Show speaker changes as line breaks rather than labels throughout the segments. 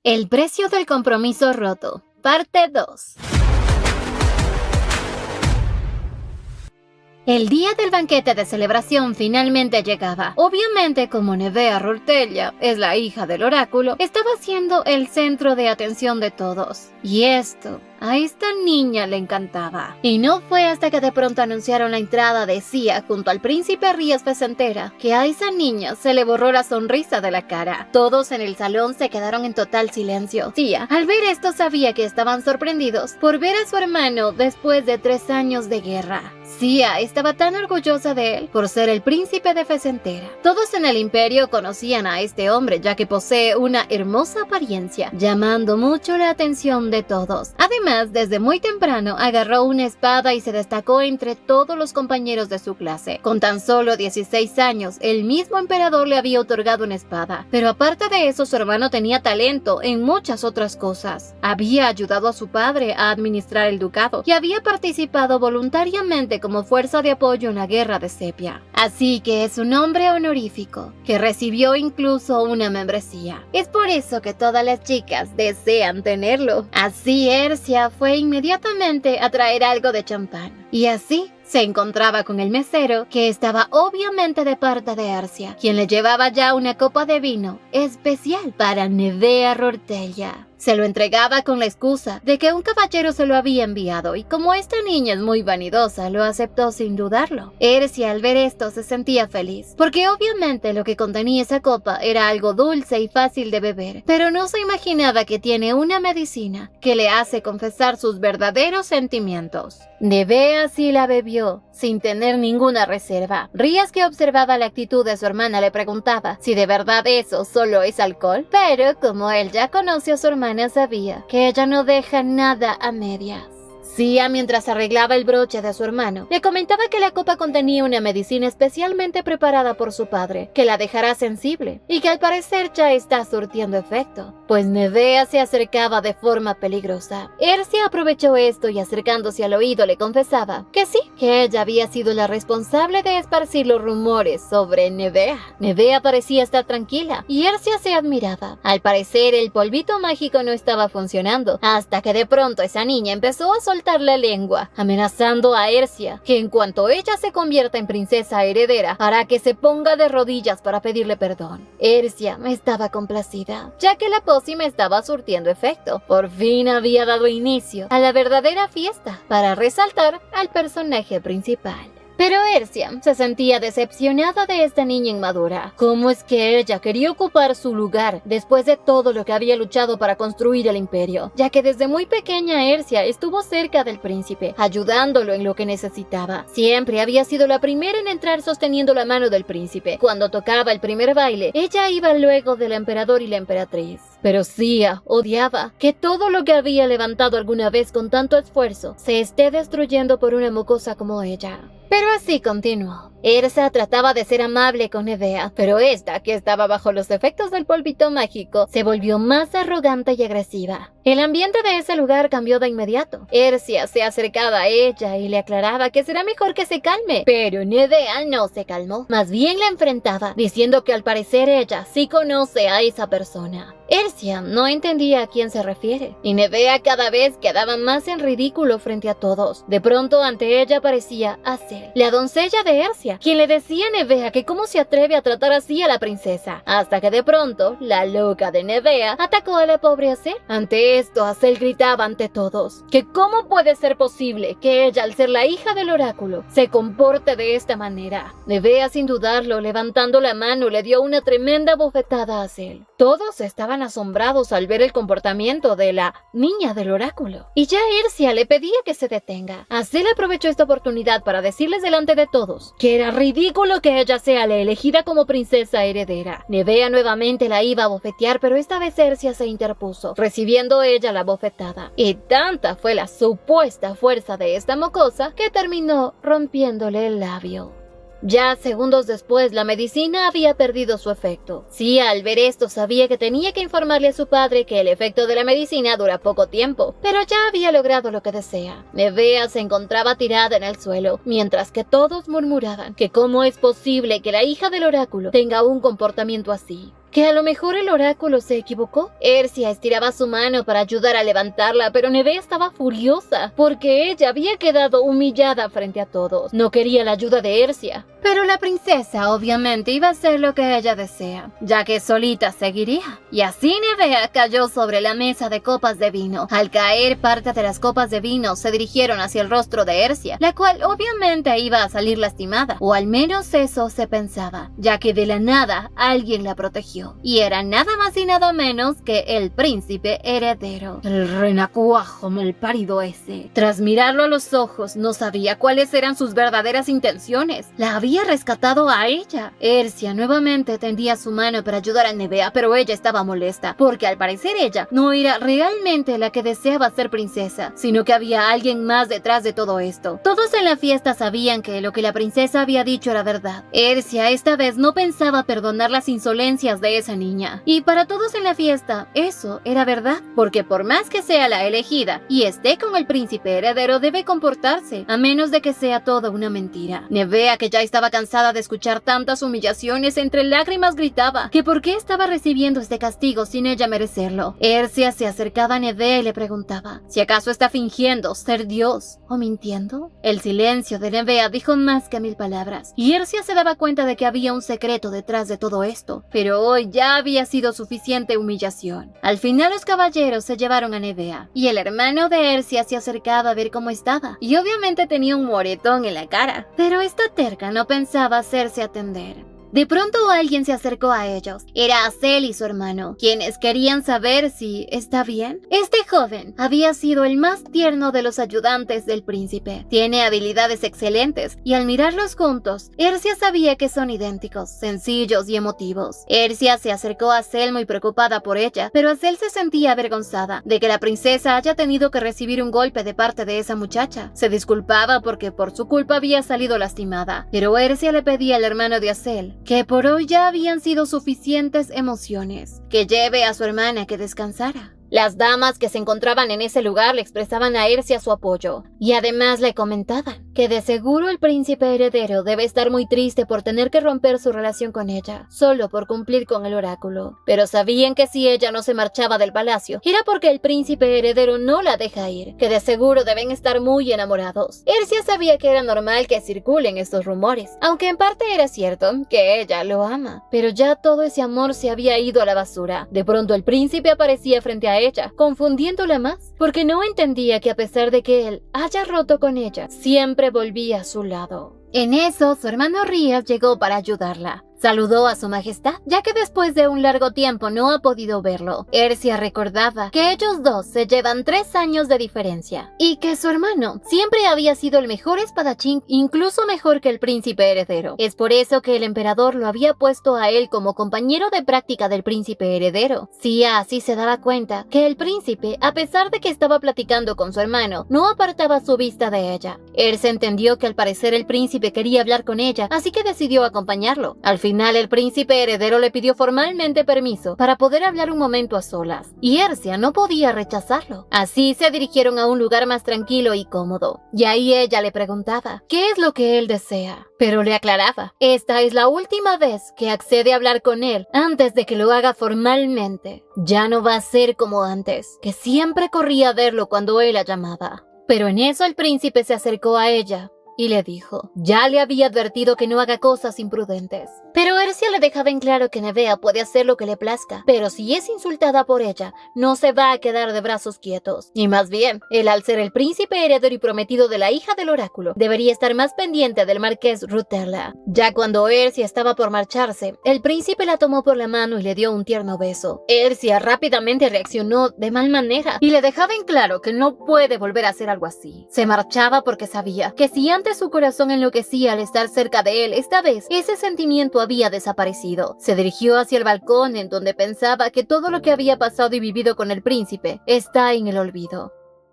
El precio del compromiso roto, parte 2. El día del banquete de celebración finalmente llegaba. Obviamente, como Nevea Rortella es la hija del oráculo, estaba siendo el centro de atención de todos. Y esto a esta niña le encantaba. Y no fue hasta que de pronto anunciaron la entrada de Sia junto al príncipe Rías Fecentera que a esa niña se le borró la sonrisa de la cara. Todos en el salón se quedaron en total silencio. Sia, al ver esto, sabía que estaban sorprendidos por ver a su hermano después de 3 años de guerra. Sia estaba tan orgullosa de él por ser el príncipe de Fecentera. Todos en el imperio conocían a este hombre ya que posee una hermosa apariencia, llamando mucho la atención de todos. Además, desde muy temprano agarró una espada y se destacó entre todos los compañeros de su clase. Con tan solo 16 años, el mismo emperador le había otorgado una espada. Pero aparte de eso, su hermano tenía talento en muchas otras cosas. Había ayudado a su padre a administrar el ducado y había participado voluntariamente como fuerza de apoyo en la guerra de Sepia. Así que es un hombre honorífico, que recibió incluso una membresía. Es por eso que todas las chicas desean tenerlo. Así Ercia fue inmediatamente a traer algo de champán. Y así se encontraba con el mesero, que estaba obviamente de parte de Ercia, quien le llevaba ya una copa de vino especial para Nevea Rortella. Se lo entregaba con la excusa de que un caballero se lo había enviado y como esta niña es muy vanidosa, lo aceptó sin dudarlo. Ercia al ver esto se sentía feliz, porque obviamente lo que contenía esa copa era algo dulce y fácil de beber, pero no se imaginaba que tiene una medicina que le hace confesar sus verdaderos sentimientos. Nevea sí la bebió, sin tener ninguna reserva. Rías, que observaba la actitud de su hermana, le preguntaba si de verdad eso solo es alcohol, pero como él ya conoció a su hermana, sabía que ella no deja nada a medias. Sia, mientras arreglaba el broche de su hermano, le comentaba que la copa contenía una medicina especialmente preparada por su padre, que la dejará sensible, y que al parecer ya está surtiendo efecto, pues Nevea se acercaba de forma peligrosa. Ercia aprovechó esto y acercándose al oído le confesaba que sí, que ella había sido la responsable de esparcir los rumores sobre Nevea. Nevea parecía estar tranquila, y Ercia se admiraba. Al parecer el polvito mágico no estaba funcionando, hasta que de pronto esa niña empezó a soltar la lengua, amenazando a Ercia, que en cuanto ella se convierta en princesa heredera, hará que se ponga de rodillas para pedirle perdón. Ercia estaba complacida, ya que la pócima estaba surtiendo efecto. Por fin había dado inicio a la verdadera fiesta, para resaltar al personaje principal. Pero Ercia se sentía decepcionada de esta niña inmadura. ¿Cómo es que ella quería ocupar su lugar después de todo lo que había luchado para construir el imperio? Ya que desde muy pequeña Ercia estuvo cerca del príncipe, ayudándolo en lo que necesitaba. Siempre había sido la primera en entrar sosteniendo la mano del príncipe. Cuando tocaba el primer baile, ella iba luego del emperador y la emperatriz. Pero Sia odiaba que todo lo que había levantado alguna vez con tanto esfuerzo se esté destruyendo por una mocosa como ella. Pero así continuó. Ercia trataba de ser amable con Nevea, pero esta, que estaba bajo los efectos del polvito mágico, se volvió más arrogante y agresiva. El ambiente de ese lugar cambió de inmediato. Ercia se acercaba a ella y le aclaraba que será mejor que se calme, pero Nevea no se calmó. Más bien la enfrentaba, diciendo que al parecer ella sí conoce a esa persona. Ercia no entendía a quién se refiere, y Nevea cada vez quedaba más en ridículo frente a todos. De pronto ante ella aparecía Azel, la doncella de Ercia, quien le decía a Nevea que cómo se atreve a tratar así a la princesa, hasta que de pronto la loca de Nevea atacó a la pobre Azel. Ante esto, Azel gritaba ante todos que cómo puede ser posible que ella, al ser la hija del oráculo, se comporte de esta manera. Nevea, sin dudarlo, levantando la mano, le dio una tremenda bofetada a Azel. Todos estaban asombrados al ver el comportamiento de la niña del oráculo, y ya Ercia le pedía que se detenga. Azel aprovechó esta oportunidad para decirles delante de todos que era ridículo que ella sea la elegida como princesa heredera. Nevea nuevamente la iba a bofetear, pero esta vez Ercia se interpuso, recibiendo ella la bofetada, y tanta fue la supuesta fuerza de esta mocosa que terminó rompiéndole el labio. Ya segundos después, la medicina había perdido su efecto. Sia, al ver esto, sabía que tenía que informarle a su padre que el efecto de la medicina dura poco tiempo, pero ya había logrado lo que desea. Nevea se encontraba tirada en el suelo, mientras que todos murmuraban que cómo es posible que la hija del oráculo tenga un comportamiento así. que a lo mejor el oráculo se equivocó. Ercia estiraba su mano para ayudar a levantarla, pero Nevea estaba furiosa porque ella había quedado humillada frente a todos. No quería la ayuda de Ercia. Pero la princesa obviamente iba a hacer lo que ella desea, ya que solita seguiría. Y así Nevea cayó sobre la mesa de copas de vino. Al caer, parte de las copas de vino se dirigieron hacia el rostro de Ercia, la cual obviamente iba a salir lastimada, o al menos eso se pensaba, ya que de la nada alguien la protegió. Y era nada más y nada menos que el príncipe heredero. El renacuajo malparido ese. Tras mirarlo a los ojos, no sabía cuáles eran sus verdaderas intenciones. La había rescatado a ella. Ercia nuevamente tendía su mano para ayudar a Nevea, pero ella estaba molesta, porque al parecer ella no era realmente la que deseaba ser princesa, sino que había alguien más detrás de todo esto. Todos en la fiesta sabían que lo que la princesa había dicho era verdad. Ercia esta vez no pensaba perdonar las insolencias de esa niña. Y para todos en la fiesta, eso era verdad, porque por más que sea la elegida y esté con el príncipe heredero, debe comportarse, a menos de que sea toda una mentira. Nevea, que ya estaba cansada de escuchar tantas humillaciones, entre lágrimas gritaba que por qué estaba recibiendo este castigo sin ella merecerlo. Ercia se acercaba a Nevea y le preguntaba si acaso está fingiendo ser Dios o mintiendo. El silencio de Nevea dijo más que 1000 palabras, y Ercia se daba cuenta de que había un secreto detrás de todo esto, pero hoy ya había sido suficiente humillación. Al final los caballeros se llevaron a Nevea, y el hermano de Ercia se acercaba a ver cómo estaba, y obviamente tenía un moretón en la cara, pero esta terca no pensaba hacerse atender. De pronto alguien se acercó a ellos. Era Hazel y su hermano, quienes querían saber si está bien. Este joven había sido el más tierno de los ayudantes del príncipe. Tiene habilidades excelentes, y al mirarlos juntos, Ercia sabía que son idénticos, sencillos y emotivos. Ercia se acercó a Hazel muy preocupada por ella, pero Hazel se sentía avergonzada de que la princesa haya tenido que recibir un golpe de parte de esa muchacha. Se disculpaba porque por su culpa había salido lastimada, pero Ercia le pedía al hermano de Hazel que por hoy ya habían sido suficientes emociones, que lleve a su hermana que descansara. Las damas que se encontraban en ese lugar le expresaban a Ercia su apoyo, y además le comentaban que de seguro el príncipe heredero debe estar muy triste por tener que romper su relación con ella, solo por cumplir con el oráculo. Pero sabían que si ella no se marchaba del palacio, era porque el príncipe heredero no la deja ir, que de seguro deben estar muy enamorados. Ercia sabía que era normal que circulen estos rumores, aunque en parte era cierto que ella lo ama, pero ya todo ese amor se había ido a la basura. De pronto el príncipe aparecía frente a ella, confundiéndola más, porque no entendía que a pesar de que él haya roto con ella, siempre volvía a su lado. En eso, su hermano Rías llegó para ayudarla. Saludó a su majestad, ya que después de un largo tiempo no ha podido verlo. Ercia recordaba que ellos dos se llevan 3 años de diferencia, y que su hermano siempre había sido el mejor espadachín, incluso mejor que el príncipe heredero. Es por eso que el emperador lo había puesto a él como compañero de práctica del príncipe heredero. Sia así se daba cuenta que el príncipe, a pesar de que estaba platicando con su hermano, no apartaba su vista de ella. Ercia entendió que al parecer el príncipe quería hablar con ella, así que decidió acompañarlo. Al final, el príncipe heredero le pidió formalmente permiso para poder hablar un momento a solas, y Ercia no podía rechazarlo. Así se dirigieron a un lugar más tranquilo y cómodo, y ahí ella le preguntaba qué es lo que él desea, pero le aclaraba, esta es la última vez que accede a hablar con él antes de que lo haga formalmente. Ya no va a ser como antes, que siempre corría a verlo cuando él la llamaba. Pero en eso el príncipe se acercó a ella y le dijo, ya le había advertido que no haga cosas imprudentes. Pero Ercia le dejaba en claro que Nevea puede hacer lo que le plazca, pero si es insultada por ella, no se va a quedar de brazos quietos. Y más bien, él, al ser el príncipe heredero y prometido de la hija del oráculo, debería estar más pendiente del marqués Rutella. Ya cuando Ercia estaba por marcharse, el príncipe la tomó por la mano y le dio un tierno beso. Ercia rápidamente reaccionó de mal manera y le dejaba en claro que no puede volver a hacer algo así. Se marchaba porque sabía que si antes su corazón enloquecía al estar cerca de él, esta vez ese sentimiento había desaparecido. Se dirigió hacia el balcón, en donde pensaba que todo lo que había pasado y vivido con el príncipe está en el olvido.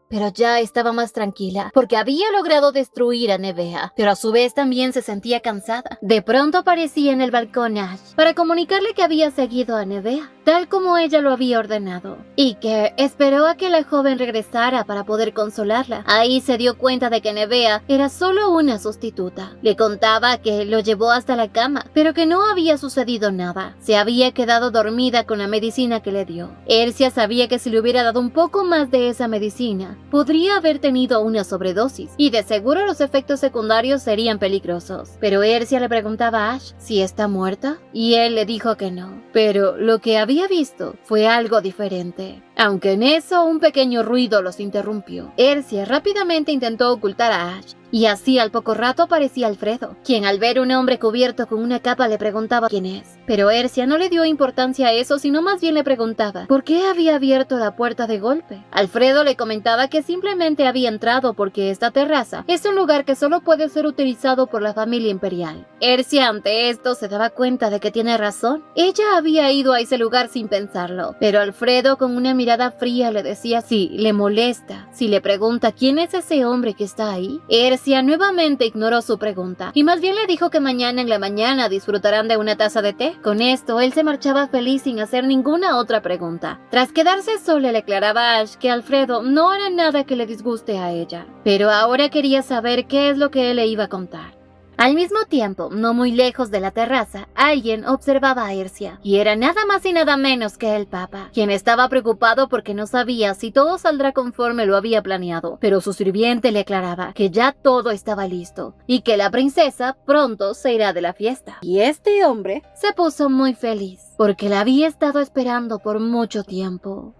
Pero ya estaba más tranquila, porque había logrado destruir a Nevea, pero a su vez también se sentía cansada. De pronto aparecía en el balcón Ash, para comunicarle que había seguido a Nevea. tal como ella lo había ordenado, y que esperó a que la joven regresara para poder consolarla. Ahí se dio cuenta de que Nevea era solo una sustituta. Le contaba que lo llevó hasta la cama, pero que no había sucedido nada. Se había quedado dormida con la medicina que le dio. Ercia sabía que si le hubiera dado un poco más de esa medicina, podría haber tenido una sobredosis, y de seguro los efectos secundarios serían peligrosos. Pero Ercia le preguntaba a Ash si está muerta, y él le dijo que no. Pero lo que había visto fue algo diferente. Aunque en eso un pequeño ruido los interrumpió. Ercia rápidamente intentó ocultar a Ash, y así al poco rato aparecía Alfredo, quien al ver un hombre cubierto con una capa le preguntaba quién es. Pero Ercia no le dio importancia a eso, sino más bien le preguntaba por qué había abierto la puerta de golpe. Alfredo le comentaba que simplemente había entrado porque esta terraza es un lugar que solo puede ser utilizado por la familia imperial. Ercia ante esto se daba cuenta de que tiene razón. Ella había ido a ese lugar sin pensarlo, pero Alfredo con una mirada fría le decía si le molesta, si le pregunta quién es ese hombre que está ahí. Ercia nuevamente ignoró su pregunta y más bien le dijo que mañana en la mañana disfrutarán de una taza de té. Con esto, él se marchaba feliz sin hacer ninguna otra pregunta. Tras quedarse sola, le aclaraba a Ash que Alfredo no hará nada que le disguste a ella, pero ahora quería saber qué es lo que él le iba a contar. Al mismo tiempo, no muy lejos de la terraza, alguien observaba a Ercia, y era nada más y nada menos que el Papa, quien estaba preocupado porque no sabía si todo saldrá conforme lo había planeado, pero su sirviente le aclaraba que ya todo estaba listo, y que la princesa pronto se irá de la fiesta. Y este hombre se puso muy feliz, porque la había estado esperando por mucho tiempo.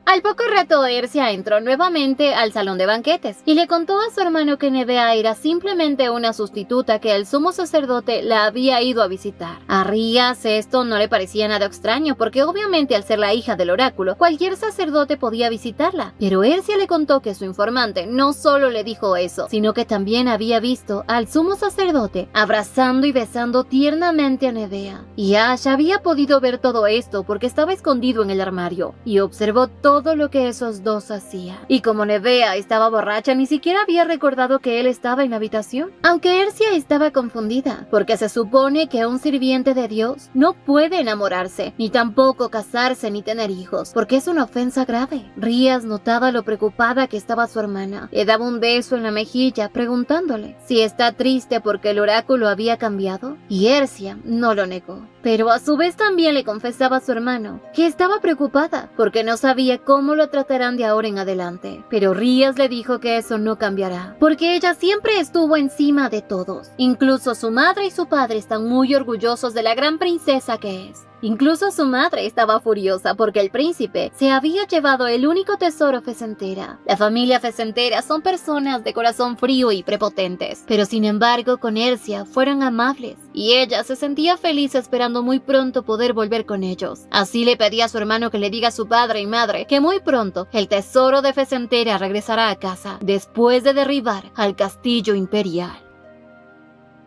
Al poco rato, Ercia entró nuevamente al salón de banquetes y le contó a su hermano que Nevea era simplemente una sustituta que el sumo sacerdote la había ido a visitar. A Rías esto no le parecía nada extraño porque obviamente al ser la hija del oráculo, cualquier sacerdote podía visitarla. Pero Ercia le contó que su informante no solo le dijo eso, sino que también había visto al sumo sacerdote abrazando y besando tiernamente a Nevea. Y Ash había podido ver todo esto porque estaba escondido en el armario y observó todo lo que esos dos hacían. Y como Nevea estaba borracha, ni siquiera había recordado que él estaba en la habitación. Aunque Ercia estaba confundida, porque se supone que un sirviente de Dios no puede enamorarse, ni tampoco casarse ni tener hijos, porque es una ofensa grave. Rías notaba lo preocupada que estaba su hermana. Le daba un beso en la mejilla, preguntándole si está triste porque el oráculo había cambiado, y Ercia no lo negó. Pero a su vez también le confesaba a su hermano que estaba preocupada porque no sabía cómo lo tratarán de ahora en adelante. Pero Rías le dijo que eso no cambiará, porque ella siempre estuvo encima de todos. Incluso su madre y su padre están muy orgullosos de la gran princesa que es. Incluso su madre estaba furiosa porque el príncipe se había llevado el único tesoro Fecentera. La familia Fecentera son personas de corazón frío y prepotentes, pero sin embargo con Ercia fueron amables y ella se sentía feliz esperando muy pronto poder volver con ellos. Así le pedía a su hermano que le diga a su padre y madre que muy pronto el tesoro de Fecentera regresará a casa después de derribar al castillo imperial.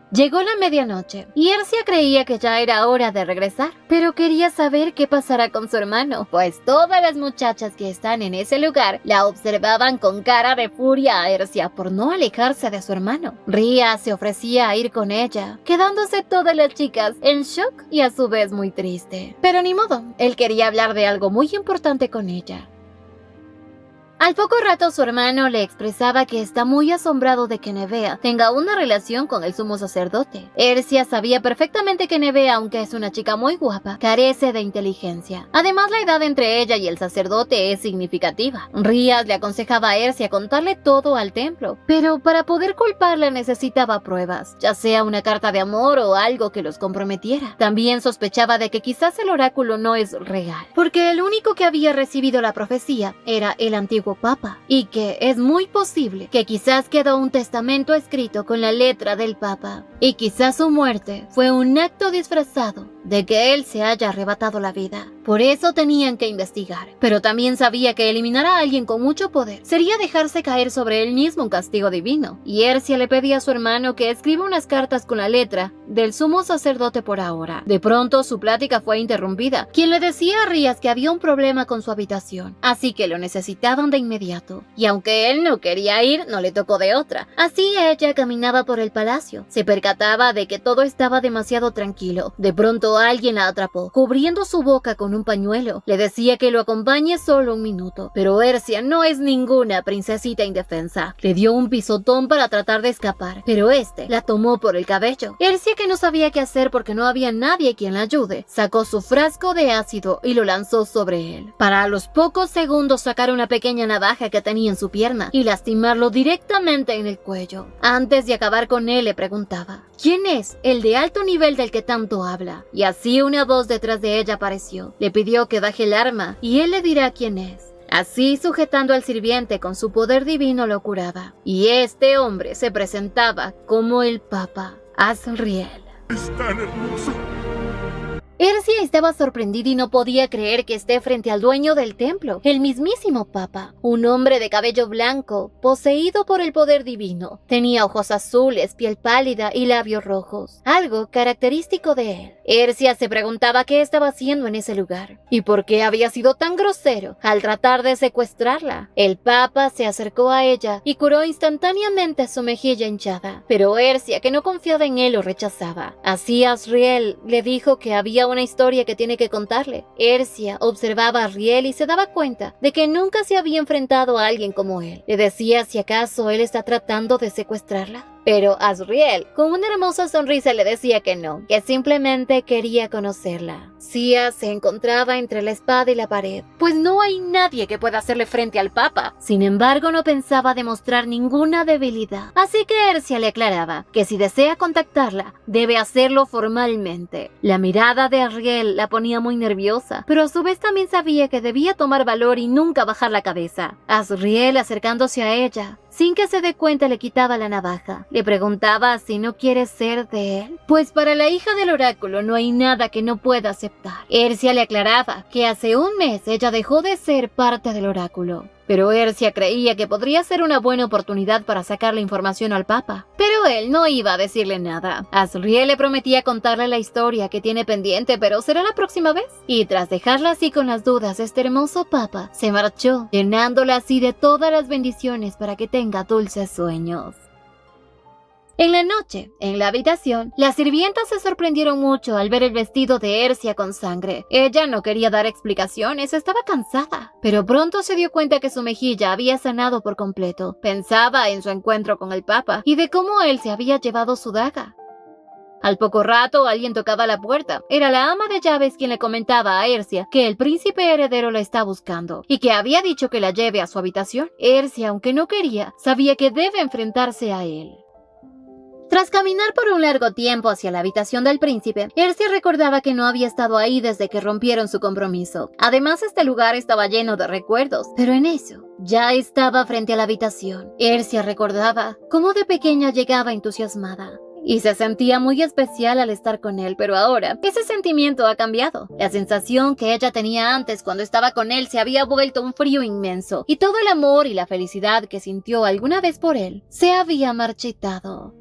Llegó la medianoche y Ercia creía que ya era hora de regresar, pero quería saber qué pasará con su hermano, pues todas las muchachas que están en ese lugar la observaban con cara de furia a Ercia por no alejarse de su hermano. Ría se ofrecía a ir con ella, quedándose todas las chicas en shock y a su vez muy triste. Pero ni modo, él quería hablar de algo muy importante con ella. Al poco rato su hermano le expresaba que está muy asombrado de que Nevea tenga una relación con el sumo sacerdote. Ercia sabía perfectamente que Nevea, aunque es una chica muy guapa, carece de inteligencia. Además, la edad entre ella y el sacerdote es significativa. Rías le aconsejaba a Ercia contarle todo al templo, pero para poder culparla necesitaba pruebas, ya sea una carta de amor o algo que los comprometiera. También sospechaba de que quizás el oráculo no es real, porque el único que había recibido la profecía era el antiguo Papa, y que es muy posible que quizás quedó un testamento escrito con la letra del Papa, y quizás su muerte fue un acto disfrazado de que él se haya arrebatado la vida. Por eso tenían que investigar, pero también sabía que eliminar a alguien con mucho poder sería dejarse caer sobre él mismo un castigo divino, y Ercia le pedía a su hermano que escriba unas cartas con la letra del sumo sacerdote por ahora. De pronto su plática fue interrumpida, quien le decía a Rías que había un problema con su habitación, así que lo necesitaban de inmediato, y aunque él no quería ir, no le tocó de otra. Así ella caminaba por el palacio, se percataba de que todo estaba demasiado tranquilo. De pronto pero alguien la atrapó, cubriendo su boca con un pañuelo. Le decía que lo acompañe solo un minuto, pero Ercia no es ninguna princesita indefensa. Le dio un pisotón para tratar de escapar, pero la tomó por el cabello. Ercia, que no sabía qué hacer porque no había nadie quien la ayude, sacó su frasco de ácido y lo lanzó sobre él, para a los pocos segundos sacar una pequeña navaja que tenía en su pierna y lastimarlo directamente en el cuello. Antes de acabar con él, le preguntaba: ¿quién es el de alto nivel del que tanto habla? Y así una voz detrás de ella apareció. Le pidió que baje el arma y él le dirá quién es. Así, sujetando al sirviente con su poder divino, lo curaba. Y este hombre se presentaba como el Papa, Azriel.
Es tan hermoso.
Ercia estaba sorprendida y no podía creer que esté frente al dueño del templo, el mismísimo Papa, un hombre de cabello blanco, poseído por el poder divino. Tenía ojos azules, piel pálida y labios rojos, algo característico de él. Ercia se preguntaba qué estaba haciendo en ese lugar y por qué había sido tan grosero al tratar de secuestrarla. El Papa se acercó a ella y curó instantáneamente su mejilla hinchada, pero Ercia, que no confiaba en él, lo rechazaba. Así Azriel le dijo que había una historia que tiene que contarle. Ercia observaba a Azriel y se daba cuenta de que nunca se había enfrentado a alguien como él. Le decía si acaso él está tratando de secuestrarla. Pero Azriel, con una hermosa sonrisa, le decía que no, que simplemente quería conocerla. Sia se encontraba entre la espada y la pared, pues no hay nadie que pueda hacerle frente al Papa. Sin embargo, no pensaba demostrar ninguna debilidad, así que Ercia le aclaraba que si desea contactarla, debe hacerlo formalmente. La mirada de Azriel la ponía muy nerviosa, pero a su vez también sabía que debía tomar valor y nunca bajar la cabeza. Azriel, acercándose a ella, sin que se dé cuenta, le quitaba la navaja. Le preguntaba si no quiere ser de él, pues para la hija del oráculo no hay nada que no pueda aceptar. Ercia le aclaraba que hace un mes ella dejó de ser parte del oráculo, pero Ercia creía que podría ser una buena oportunidad para sacar la información al Papa. Pero él no iba a decirle nada. Azriel le prometía contarle la historia que tiene pendiente, pero será la próxima vez. Y tras dejarla así con las dudas, este hermoso Papa se marchó, llenándola así de todas las bendiciones para que tenga dulces sueños. En la noche, en la habitación, las sirvientas se sorprendieron mucho al ver el vestido de Ercia con sangre. Ella no quería dar explicaciones, estaba cansada, pero pronto se dio cuenta que su mejilla había sanado por completo. Pensaba en su encuentro con el Papa y de cómo él se había llevado su daga. Al poco rato, alguien tocaba la puerta. Era la ama de llaves quien le comentaba a Ercia que el príncipe heredero la está buscando y que había dicho que la lleve a su habitación. Ercia, aunque no quería, sabía que debe enfrentarse a él. Tras caminar por un largo tiempo hacia la habitación del príncipe, Ercia recordaba que no había estado ahí desde que rompieron su compromiso. Además, este lugar estaba lleno de recuerdos, pero en eso, ya estaba frente a la habitación. Ercia recordaba cómo de pequeña llegaba entusiasmada y se sentía muy especial al estar con él, pero ahora ese sentimiento ha cambiado. La sensación que ella tenía antes cuando estaba con él se había vuelto un frío inmenso, y todo el amor y la felicidad que sintió alguna vez por él se había marchitado.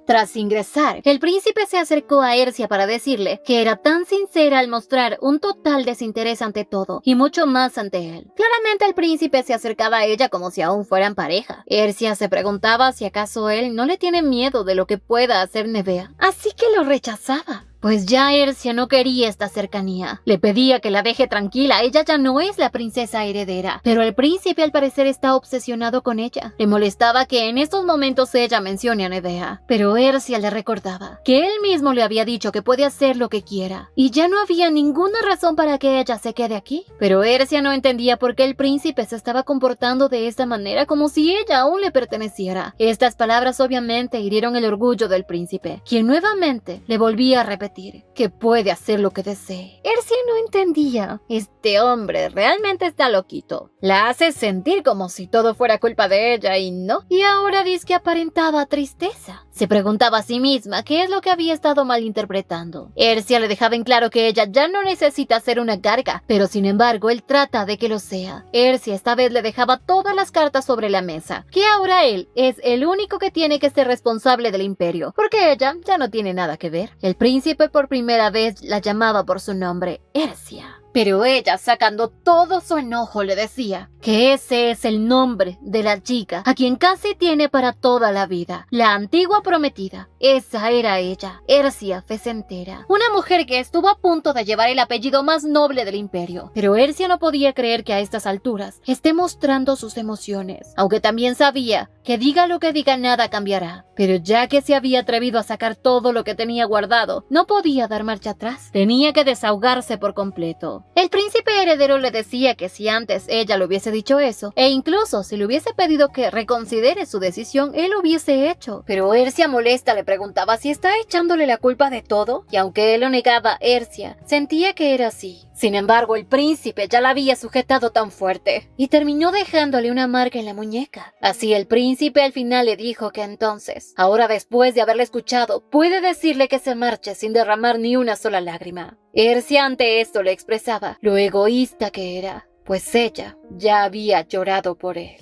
Tras ingresar, el príncipe se acercó a Ercia para decirle que era tan sincera al mostrar un total desinterés ante todo y mucho más ante él. Claramente el príncipe se acercaba a ella como si aún fueran pareja. Ercia se preguntaba si acaso él no le tiene miedo de lo que pueda hacer Nevea, así que lo rechazaba. Pues ya Ercia no quería esta cercanía. Le pedía que la deje tranquila, ella ya no es la princesa heredera. Pero el príncipe al parecer está obsesionado con ella. Le molestaba que en estos momentos ella mencione a Nevea. Pero Ercia le recordaba que él mismo le había dicho que puede hacer lo que quiera. Y ya no había ninguna razón para que ella se quede aquí. Pero Ercia no entendía por qué el príncipe se estaba comportando de esta manera, como si ella aún le perteneciera. Estas palabras obviamente hirieron el orgullo del príncipe, quien nuevamente le volvía a repetir que puede hacer lo que desee. Ercia no entendía. Este hombre realmente está loquito. La hace sentir como si todo fuera culpa de ella y no. Y ahora dice que aparentaba tristeza. Se preguntaba a sí misma qué es lo que había estado malinterpretando. Ercia le dejaba en claro que ella ya no necesita ser una carga, pero sin embargo él trata de que lo sea. Ercia esta vez le dejaba todas las cartas sobre la mesa, que ahora él es el único que tiene que ser responsable del imperio, porque ella ya no tiene nada que ver. El príncipe por primera vez la llamaba por su nombre, Ercia. Pero ella, sacando todo su enojo, le decía que ese es el nombre de la chica a quien casi tiene para toda la vida, la antigua prometida. Esa era ella, Ercia Fecentera, una mujer que estuvo a punto de llevar el apellido más noble del imperio. Pero Ercia no podía creer que a estas alturas esté mostrando sus emociones, aunque también sabía que diga lo que diga nada cambiará. Pero ya que se había atrevido a sacar todo lo que tenía guardado, no podía dar marcha atrás. Tenía que desahogarse por completo. El príncipe heredero le decía que si antes ella le hubiese dicho eso, e incluso si le hubiese pedido que reconsidere su decisión, él lo hubiese hecho. Pero Ercia, molesta, le preguntaba si está echándole la culpa de todo, y aunque él lo negaba, Ercia sentía que era así. Sin embargo, el príncipe ya la había sujetado tan fuerte y terminó dejándole una marca en la muñeca. Así el príncipe al final le dijo que entonces, ahora después de haberle escuchado, puede decirle que se marche sin derramar ni una sola lágrima. Ercia ante esto le expresaba lo egoísta que era, pues ella ya había llorado por él.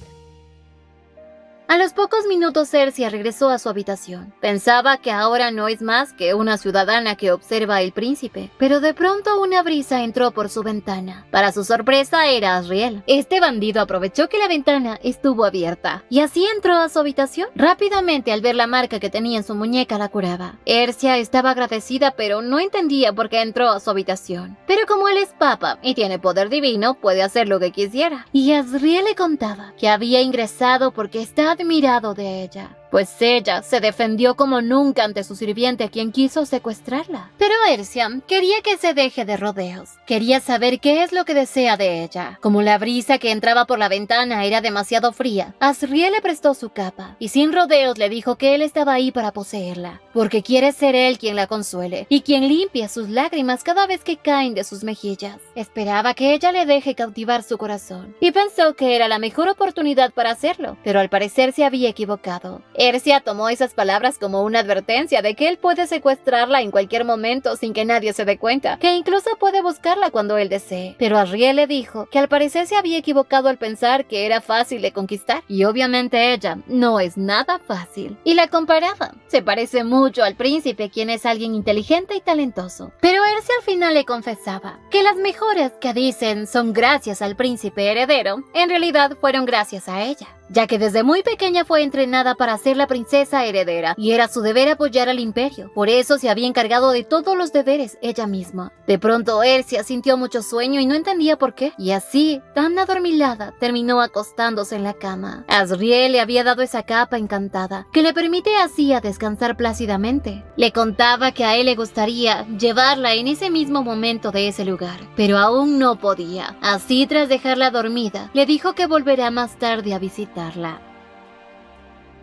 A los pocos minutos Ercia regresó a su habitación. Pensaba que ahora no es más que una ciudadana que observa al príncipe, pero de pronto una brisa entró por su ventana. Para su sorpresa era Asriel. Este bandido aprovechó que la ventana estuvo abierta y así entró a su habitación. Rápidamente, al ver la marca que tenía en su muñeca, la curaba. Ercia estaba agradecida, pero no entendía por qué entró a su habitación. Pero como él es papa y tiene poder divino, puede hacer lo que quisiera. Y Asriel le contaba que había ingresado porque está admirado de ella, pues ella se defendió como nunca ante su sirviente, quien quiso secuestrarla. Pero Ercia quería que se deje de rodeos. Quería saber qué es lo que desea de ella. Como la brisa que entraba por la ventana era demasiado fría, Asriel le prestó su capa y sin rodeos le dijo que él estaba ahí para poseerla, porque quiere ser él quien la consuele y quien limpie sus lágrimas cada vez que caen de sus mejillas. Esperaba que ella le deje cautivar su corazón y pensó que era la mejor oportunidad para hacerlo, pero al parecer se había equivocado. Ercia tomó esas palabras como una advertencia de que él puede secuestrarla en cualquier momento sin que nadie se dé cuenta, que incluso puede buscarla cuando él desee. Pero Asriel le dijo que al parecer se había equivocado al pensar que era fácil de conquistar, y obviamente ella no es nada fácil. Y la comparaba. Se parece mucho al príncipe, quien es alguien inteligente y talentoso. Pero Ercia al final le confesaba que las mejoras que dicen son gracias al príncipe heredero, en realidad fueron gracias a ella, ya que desde muy pequeña fue entrenada para ser la princesa heredera y era su deber apoyar al imperio. Por eso se había encargado de todos los deberes ella misma. De pronto Ercia sintió mucho sueño y no entendía por qué, y así, tan adormilada, terminó acostándose en la cama. Asriel le había dado esa capa encantada que le permite así a descansar plácidamente. Le contaba que a él le gustaría llevarla en ese mismo momento de ese lugar, pero aún no podía. Así, tras dejarla dormida, le dijo que volverá más tarde a visitarla.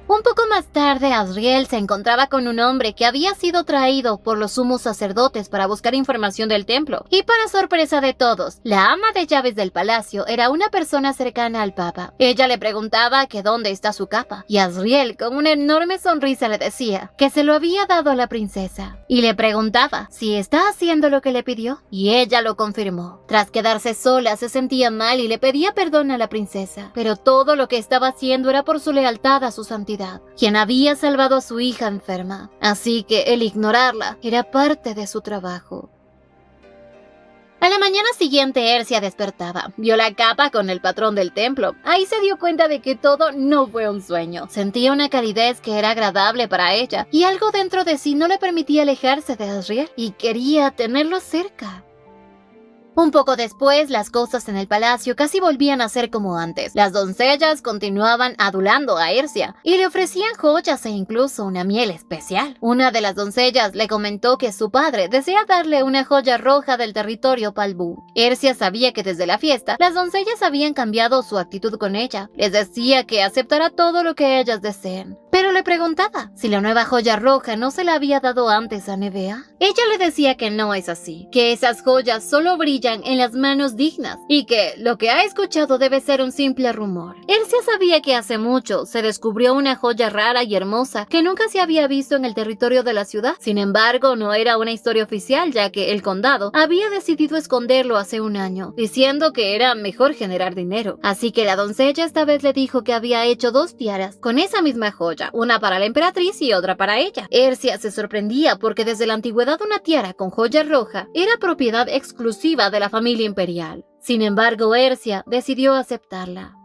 Un poco más tarde, Asriel se encontraba con un hombre que había sido traído por los sumos sacerdotes para buscar información del templo, y para sorpresa de todos, la ama de llaves del palacio era una persona cercana al papa. Ella le preguntaba que dónde está su capa, y Asriel con una enorme sonrisa le decía que se lo había dado a la princesa, y le preguntaba si está haciendo lo que le pidió, y ella lo confirmó. Tras quedarse sola, se sentía mal y le pedía perdón a la princesa, pero todo lo que estaba haciendo era por su lealtad a su santidad, quien había salvado a su hija enferma, así que el ignorarla era parte de su trabajo. A la mañana siguiente, Ercia despertaba, vio la capa con el patrón del templo. Ahí se dio cuenta de que todo no fue un sueño. Sentía una calidez que era agradable para ella, y algo dentro de sí no le permitía alejarse de Asriel, y quería tenerlo cerca. Un poco después, las cosas en el palacio casi volvían a ser como antes. Las doncellas continuaban adulando a Ercia y le ofrecían joyas e incluso una miel especial. Una de las doncellas le comentó que su padre desea darle una joya roja del territorio Palbu. Ercia sabía que desde la fiesta, las doncellas habían cambiado su actitud con ella. Les decía que aceptará todo lo que ellas deseen, pero le preguntaba si la nueva joya roja no se la había dado antes a Nevea. Ella le decía que no es así, que esas joyas solo brillan en las manos dignas y que lo que ha escuchado debe ser un simple rumor. Ercia sabía que hace mucho se descubrió una joya rara y hermosa que nunca se había visto en el territorio de la ciudad. Sin embargo, no era una historia oficial, ya que el condado había decidido esconderlo hace un año, diciendo que era mejor generar dinero. Así que la doncella esta vez le dijo que había hecho 2 tiaras con esa misma joya, una para la emperatriz y otra para ella. Ercia se sorprendía porque desde la antigüedad dado una tiara con joya roja era propiedad exclusiva de la familia imperial. Sin embargo, Ercia decidió aceptarla.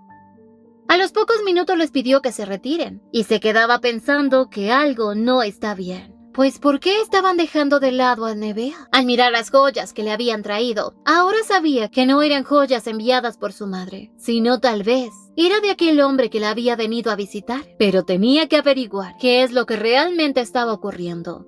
A los pocos minutos les pidió que se retiren, y se quedaba pensando que algo no está bien. Pues ¿por qué estaban dejando de lado a Nevea? Al mirar las joyas que le habían traído, ahora sabía que no eran joyas enviadas por su madre, sino tal vez era de aquel hombre que la había venido a visitar. Pero tenía que averiguar qué es lo que realmente estaba ocurriendo.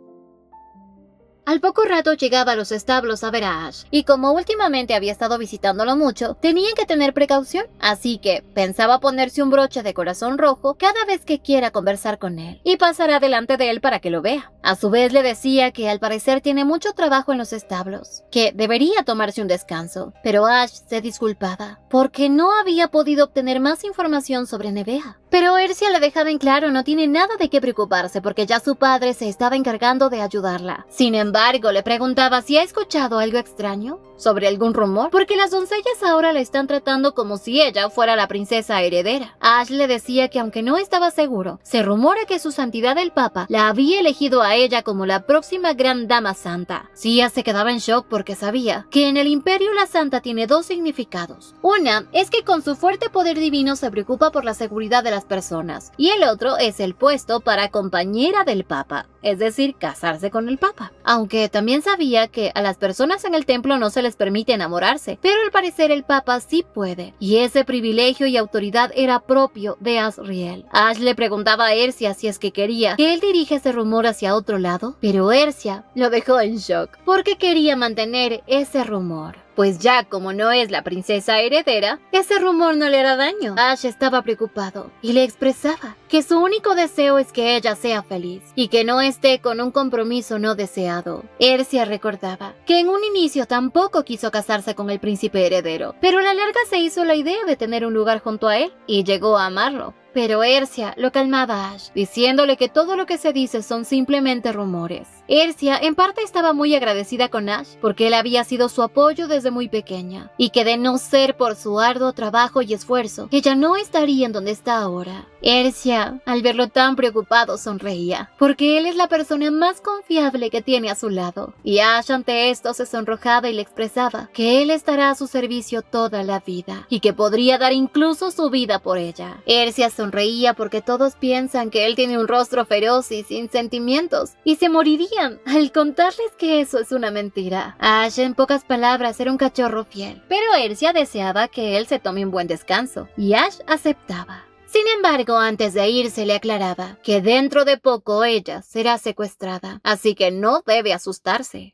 Al poco rato llegaba a los establos a ver a Ash, y como últimamente había estado visitándolo mucho, tenían que tener precaución, así que pensaba ponerse un broche de corazón rojo cada vez que quiera conversar con él, y pasará delante de él para que lo vea. A su vez le decía que al parecer tiene mucho trabajo en los establos, que debería tomarse un descanso, pero Ash se disculpaba, porque no había podido obtener más información sobre Nevea. Pero Ercia le dejaba en claro no tiene nada de qué preocuparse porque ya su padre se estaba encargando de ayudarla. Sin embargo, le preguntaba si ha escuchado algo extraño, sobre algún rumor, porque las doncellas ahora la están tratando como si ella fuera la princesa heredera. Ash le decía que aunque no estaba seguro, se rumora que su santidad el Papa la había elegido a ella como la próxima gran dama santa. Sia se quedaba en shock porque sabía que en el imperio la santa tiene dos significados. Una es que con su fuerte poder divino se preocupa por la seguridad de las personas, y el otro es el puesto para compañera del Papa, es decir, casarse con el Papa. Aunque también sabía que a las personas en el templo no se les permite enamorarse, pero al parecer el Papa sí puede, y ese privilegio y autoridad era propio de Asriel. Ash le preguntaba a Ercia si es que quería que él dirija ese rumor hacia otro lado, pero Ercia lo dejó en shock, porque quería mantener ese rumor. Pues ya como no es la princesa heredera, ese rumor no le hará daño. Ash estaba preocupado y le expresaba que su único deseo es que ella sea feliz y que no esté con un compromiso no deseado. Ercia recordaba que en un inicio tampoco quiso casarse con el príncipe heredero, pero a la larga se hizo la idea de tener un lugar junto a él y llegó a amarlo. Pero Ercia lo calmaba a Ash, diciéndole que todo lo que se dice son simplemente rumores. Ercia en parte estaba muy agradecida con Ash porque él había sido su apoyo desde muy pequeña, y que de no ser por su arduo trabajo y esfuerzo, ella no estaría en donde está ahora. Ercia, al verlo tan preocupado, sonreía, porque él es la persona más confiable que tiene a su lado, y Ash ante esto se sonrojaba y le expresaba que él estará a su servicio toda la vida, y que podría dar incluso su vida por ella. Ercia sonreía porque todos piensan que él tiene un rostro feroz y sin sentimientos, y se morirían al contarles que eso es una mentira. Ash, en pocas palabras, era un cachorro fiel, pero Ercia deseaba que él se tome un buen descanso, y Ash aceptaba. Sin embargo, antes de irse le aclaraba que dentro de poco ella será secuestrada, así que no debe asustarse.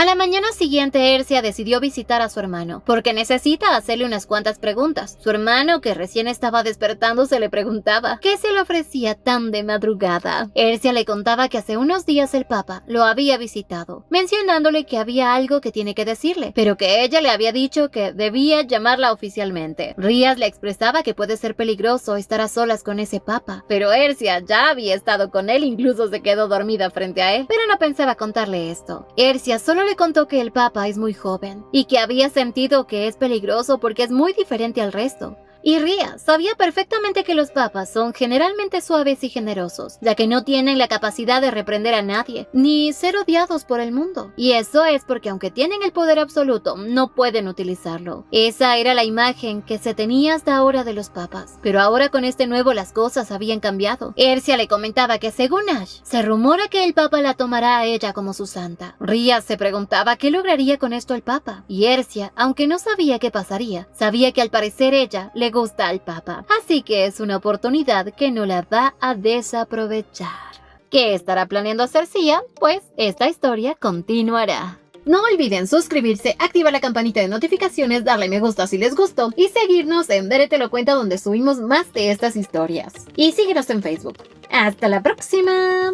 A la mañana siguiente, Ercia decidió visitar a su hermano, porque necesita hacerle unas cuantas preguntas. Su hermano, que recién estaba despertando, se le preguntaba qué se le ofrecía tan de madrugada. Ercia le contaba que hace unos días el Papa lo había visitado, mencionándole que había algo que tiene que decirle, pero que ella le había dicho que debía llamarla oficialmente. Rías le expresaba que puede ser peligroso estar a solas con ese Papa, pero Ercia ya había estado con él, incluso se quedó dormida frente a él, pero no pensaba contarle esto. Ercia solo le contó que el Papa es muy joven y que había sentido que es peligroso porque es muy diferente al resto. Y Ria sabía perfectamente que los papas son generalmente suaves y generosos, ya que no tienen la capacidad de reprender a nadie, ni ser odiados por el mundo. Y eso es porque aunque tienen el poder absoluto, no pueden utilizarlo. Esa era la imagen que se tenía hasta ahora de los papas. Pero ahora con este nuevo las cosas habían cambiado. Ercia le comentaba que según Ash, se rumora que el papa la tomará a ella como su santa. Ria se preguntaba qué lograría con esto el papa. Y Ercia, aunque no sabía qué pasaría, sabía que al parecer ella le gusta al Papa, así que es una oportunidad que no la va a desaprovechar. ¿Qué estará planeando hacer Sia? Pues esta historia continuará. No olviden suscribirse, activar la campanita de notificaciones, darle me gusta si les gustó y seguirnos en Bere Te Lo Cuenta, donde subimos más de estas historias. Y síguenos en Facebook. ¡Hasta la próxima!